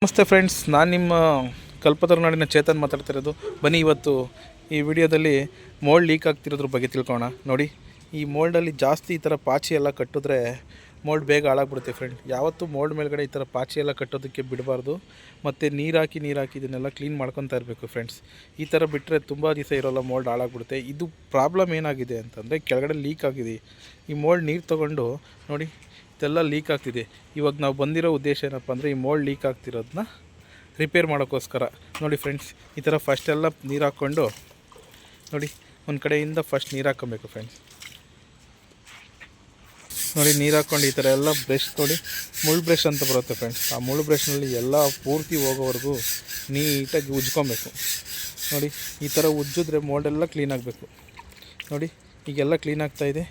ನಮಸ್ತೆ ಫ್ರೆಂಡ್ಸ್, ನಾನು ನಿಮ್ಮ ಕಲ್ಪತರುನಾಡಿನ ಚೇತನ್ ಮಾತಾಡ್ತಿರೋದು. ಬನ್ನಿ ಇವತ್ತು ಈ ವಿಡಿಯೋದಲ್ಲಿ ಮೋಲ್ಡ್ ಲೀಕ್ ಆಗ್ತಿರೋದ್ರ ಬಗ್ಗೆ ತಿಳ್ಕೊಳ್ಳೋಣ. ನೋಡಿ, ಈ ಮೋಲ್ಡಲ್ಲಿ ಜಾಸ್ತಿ ಈ ಥರ ಪಾಚಿ ಎಲ್ಲ ಕಟ್ಟಿದ್ರೆ ಮೋಲ್ಡ್ ಬೇಗ ಹಾಳಾಗ್ಬಿಡುತ್ತೆ ಫ್ರೆಂಡ್. ಯಾವತ್ತೂ ಮೋಲ್ಡ್ ಮೇಲ್ಗಡೆ ಈ ಥರ ಪಾಚಿ ಎಲ್ಲ ಕಟ್ಟೋದಕ್ಕೆ ಬಿಡಬಾರ್ದು. ಮತ್ತು ನೀರು ಹಾಕಿ ಇದನ್ನೆಲ್ಲ ಕ್ಲೀನ್ ಮಾಡ್ಕೊತಾ ಇರಬೇಕು ಫ್ರೆಂಡ್ಸ್. ಈ ಥರ ಬಿಟ್ಟರೆ ತುಂಬ ದಿವಸ ಇರೋಲ್ಲ, ಮೋಲ್ಡ್ ಹಾಳಾಗ್ಬಿಡುತ್ತೆ. ಇದು ಪ್ರಾಬ್ಲಮ್ ಏನಾಗಿದೆ ಅಂತಂದರೆ ಕೆಳಗಡೆ ಲೀಕ್ ಆಗಿದೆ. ಈ ಮೋಲ್ಡ್ ನೀರು ತೊಗೊಂಡು ನೋಡಿ ಇದೆಲ್ಲ ಲೀಕ್ ಆಗ್ತಿದೆ. ಇವಾಗ ನಾವು ಬಂದಿರೋ ಉದ್ದೇಶ ಏನಪ್ಪ ಅಂದರೆ ಈ ಮೋಲ್ಡ್ ಲೀಕ್ ಆಗ್ತಿರೋದನ್ನ ರಿಪೇರ್ ಮಾಡೋಕ್ಕೋಸ್ಕರ. ನೋಡಿ ಫ್ರೆಂಡ್ಸ್, ಈ ಥರ ಫಸ್ಟೆಲ್ಲ ನೀರು ಹಾಕ್ಕೊಂಡು ನೋಡಿ ಒಂದು ಕಡೆಯಿಂದ ಫಸ್ಟ್ ನೀರು ಹಾಕ್ಕೊಬೇಕು ಫ್ರೆಂಡ್ಸ್. ನೋಡಿ ನೀರು ಹಾಕ್ಕೊಂಡು ಈ ಥರ ಎಲ್ಲ ಬ್ರಷ್ ನೋಡಿ ಮುಳ್ಳು ಬ್ರಷ್ ಅಂತ ಬರುತ್ತೆ ಫ್ರೆಂಡ್ಸ್. ಆ ಮುಳ್ಳು ಬ್ರಷ್ನಲ್ಲಿ ಎಲ್ಲ ಪೂರ್ತಿ ಹೋಗೋವರೆಗೂ ನೀಟಾಗಿ ಉಜ್ಕೊಬೇಕು. ನೋಡಿ ಈ ಥರ ಉಜ್ಜಿದ್ರೆ ಮೋಲ್ಡೆಲ್ಲ ಕ್ಲೀನ್ ಆಗಬೇಕು. ನೋಡಿ ಈಗೆಲ್ಲ ಕ್ಲೀನ್ ಆಗ್ತಾಯಿದೆ.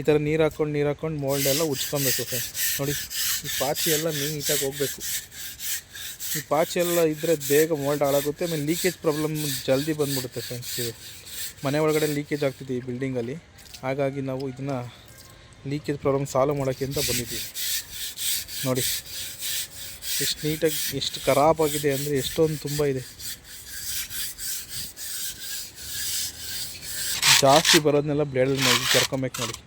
ಈ ಥರ ನೀರು ಹಾಕ್ಕೊಂಡು ಮೋಲ್ಡೆಲ್ಲ ಉಜ್ಕೊಬೇಕು ಫ್ರೆಂಡ್ಸ್. ನೋಡಿ ಈ ಪಾಚಿ ಎಲ್ಲ ನೀಟಾಗಿ ಹೋಗಬೇಕು. ಈ ಪಾಚಿ ಎಲ್ಲ ಇದ್ದರೆ ಬೇಗ ಮೋಲ್ಡ್ ಹಾಳಾಗುತ್ತೆ. ಆಮೇಲೆ ಲೀಕೇಜ್ ಪ್ರಾಬ್ಲಮ್ ಜಲ್ದಿ ಬಂದುಬಿಡುತ್ತೆ ಫ್ರೆಂಡ್ಸ್. ಇದು ಮನೆ ಒಳಗಡೆ ಲೀಕೇಜ್ ಆಗ್ತಿದೆ ಈ ಬಿಲ್ಡಿಂಗಲ್ಲಿ. ಹಾಗಾಗಿ ನಾವು ಇದನ್ನು ಲೀಕೇಜ್ ಪ್ರಾಬ್ಲಮ್ ಸಾಲ್ವ್ ಮಾಡೋಕ್ಕೆ ಅಂತ ಬಂದಿದ್ದೀವಿ. ನೋಡಿ ಎಷ್ಟು ನೀಟಾಗಿ ಎಷ್ಟು ಖರಾಬಾಗಿದೆ ಅಂದರೆ ಎಷ್ಟೊಂದು ತುಂಬ ಇದೆ. ಜಾಸ್ತಿ ಬರೋದನ್ನೆಲ್ಲ ಬ್ಲೇಡಲ್ಲಿ ನಾವು ಕೆರ್ಕೊಬೇಕು. ನೋಡಿ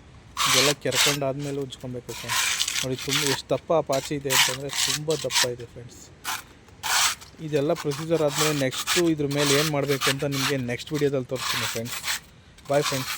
ಇದೆಲ್ಲ ಕೆರ್ಕೊಂಡಾದ್ಮೇಲೆ ಉಜ್ಕೊಬೇಕು ಫ್ರೆಂಡ್ಸ್. ನೋಡಿ ತುಂಬ ಎಷ್ಟು ದಪ್ಪ ಪಾಚಿ ಇದೆ ಅಂತಂದರೆ ತುಂಬ ದಪ್ಪ ಇದೆ ಫ್ರೆಂಡ್ಸ್. ಇದೆಲ್ಲ ಪ್ರೊಸೀಜರ್ ಆದಮೇಲೆ ನೆಕ್ಸ್ಟು ಇದ್ರ ಮೇಲೆ ಏನು ಮಾಡಬೇಕು ಅಂತ ನಿಮಗೆ ನೆಕ್ಸ್ಟ್ ವೀಡಿಯೋದಲ್ಲಿ ತೋರಿಸ್ತೀನಿ ಫ್ರೆಂಡ್ಸ್. Bye friends.